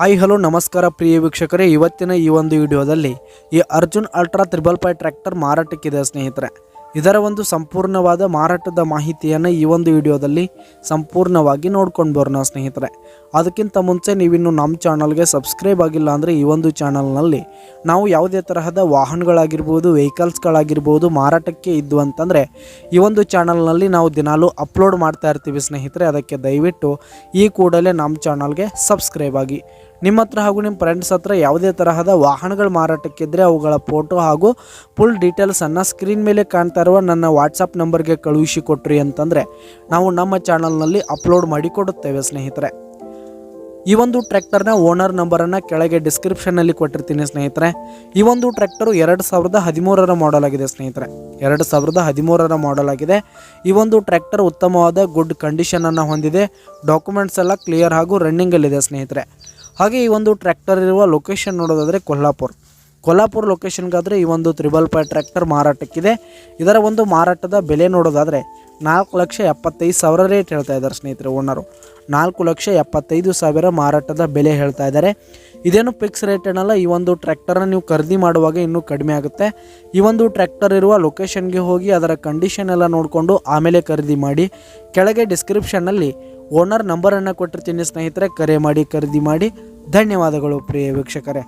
Hi hello ನಮಸ್ಕಾರ ಪ್ರಿಯ ವೀಕ್ಷಕರೇ, ಇವತ್ತಿನ ಈ ಒಂದು ವಿಡಿಯೋದಲ್ಲಿ ಈ ಅರ್ಜುನ್ ಅಲ್ಟ್ರಾ 555 ಟ್ರ್ಯಾಕ್ಟರ್ ಮಾರಾಟಕ್ಕಿದೆ ಸ್ನೇಹಿತರೆ. ಇದರ ಒಂದು ಸಂಪೂರ್ಣವಾದ ಮಾರಾಟದ ಮಾಹಿತಿಯನ್ನು ಈ ಒಂದು ವಿಡಿಯೋದಲ್ಲಿ ಸಂಪೂರ್ಣವಾಗಿ ನೋಡ್ಕೊಂಡು ಬರೋಣ ಸ್ನೇಹಿತರೆ. ಅದಕ್ಕಿಂತ ಮುಂಚೆ ನೀವಿನ್ನು ನಮ್ಮ ಚಾನಲ್ಗೆ ಸಬ್ಸ್ಕ್ರೈಬ್ ಆಗಿಲ್ಲ ಅಂದರೆ ಈ ಒಂದು ಚಾನಲ್ನಲ್ಲಿ ನಾವು ಯಾವುದೇ ತರಹದ ವಾಹನಗಳಾಗಿರ್ಬೋದು, ವೆಹಿಕಲ್ಸ್ಗಳಾಗಿರ್ಬೋದು ಮಾರಾಟಕ್ಕೆ ಇದ್ದು ಅಂತಂದರೆ ಈ ಒಂದು ಚಾನಲ್ನಲ್ಲಿ ನಾವು ದಿನಾಲೂ ಅಪ್ಲೋಡ್ ಮಾಡ್ತಾ ಇರ್ತೀವಿ ಸ್ನೇಹಿತರೆ. ಅದಕ್ಕೆ ದಯವಿಟ್ಟು ಈ ಕೂಡಲೇ ನಮ್ಮ ಚಾನಲ್ಗೆ ಸಬ್ಸ್ಕ್ರೈಬ್ ಆಗಿ. ನಿಮ್ಮ ಹತ್ರ ಹಾಗೂ ನಿಮ್ಮ ಫ್ರೆಂಡ್ಸ್ ಹತ್ರ ಯಾವುದೇ ತರಹದ ವಾಹನಗಳು ಮಾರಾಟಕ್ಕಿದ್ದರೆ ಅವುಗಳ ಫೋಟೋ ಹಾಗೂ ಫುಲ್ ಡೀಟೇಲ್ಸನ್ನು ಸ್ಕ್ರೀನ್ ಮೇಲೆ ಕಾಣ್ತಾ ಇರುವ ನನ್ನ ವಾಟ್ಸಪ್ ನಂಬರ್ಗೆ ಕಳುಹಿಸಿ ಕೊಟ್ರಿ ಅಂತಂದರೆ ನಾವು ನಮ್ಮ ಚಾನಲ್ನಲ್ಲಿ ಅಪ್ಲೋಡ್ ಮಾಡಿ ಕೊಡುತ್ತೇವೆ ಸ್ನೇಹಿತರೆ. ಈ ಒಂದು ಟ್ರ್ಯಾಕ್ಟರ್ನ ಓನರ್ ನಂಬರನ್ನು ಕೆಳಗೆ ಡಿಸ್ಕ್ರಿಪ್ಷನ್ನಲ್ಲಿ ಕೊಟ್ಟಿರ್ತೀನಿ ಸ್ನೇಹಿತರೆ. ಈ ಒಂದು ಟ್ರ್ಯಾಕ್ಟರು 2013ರ ಮಾಡಲ್ ಆಗಿದೆ ಸ್ನೇಹಿತರೆ. 2013ರ ಮಾಡಲ್ ಆಗಿದೆ. ಈ ಒಂದು ಟ್ರ್ಯಾಕ್ಟರ್ ಉತ್ತಮವಾದ ಗುಡ್ ಕಂಡೀಷನನ್ನು ಹೊಂದಿದೆ. ಡಾಕ್ಯುಮೆಂಟ್ಸ್ ಎಲ್ಲ ಕ್ಲಿಯರ್ ಹಾಗೂ ರನ್ನಿಂಗಲ್ಲಿದೆ ಸ್ನೇಹಿತರೆ. ಹಾಗೆ ಈ ಒಂದು ಟ್ರ್ಯಾಕ್ಟರ್ ಇರುವ ಲೊಕೇಶನ್ ನೋಡೋದಾದರೆ ಕೊಲ್ಹಾಪುರ ಲೊಕೇಶನ್ಗಾದರೆ ಈ ಒಂದು 555 ಟ್ರ್ಯಾಕ್ಟರ್ ಮಾರಾಟಕ್ಕಿದೆ. ಇದರ ಒಂದು ಮಾರಾಟದ ಬೆಲೆ ನೋಡೋದಾದರೆ 4,75,000 ರೇಟ್ ಹೇಳ್ತಾ ಇದ್ದಾರೆ ಸ್ನೇಹಿತರೆ. ಓನರು 4,75,000 ಮಾರಾಟದ ಬೆಲೆ ಹೇಳ್ತಾ ಇದ್ದಾರೆ. ಇದೇನು ಫಿಕ್ಸ್ ರೇಟ್ ಏನಲ್ಲ. ಈ ಒಂದು ಟ್ರ್ಯಾಕ್ಟರ್ನ ನೀವು ಖರೀದಿ ಮಾಡುವಾಗ ಇನ್ನೂ ಕಡಿಮೆ ಆಗುತ್ತೆ. ಈ ಒಂದು ಟ್ರ್ಯಾಕ್ಟರ್ ಇರುವ ಲೊಕೇಶನ್ಗೆ ಹೋಗಿ ಅದರ ಕಂಡೀಷನ್ ಎಲ್ಲ ನೋಡಿಕೊಂಡು ಆಮೇಲೆ ಖರೀದಿ ಮಾಡಿ. ಕೆಳಗೆ ಡಿಸ್ಕ್ರಿಪ್ಷನ್ನಲ್ಲಿ ಓನರ್ ನಂಬರನ್ನು ಕೊಟ್ಟಿರ್ತೀನಿ ಸ್ನೇಹಿತರೆ. ಕರೆ ಮಾಡಿ ಖರೀದಿ ಮಾಡಿ. ಧನ್ಯವಾದಗಳು ಪ್ರಿಯ ವೀಕ್ಷಕರೇ.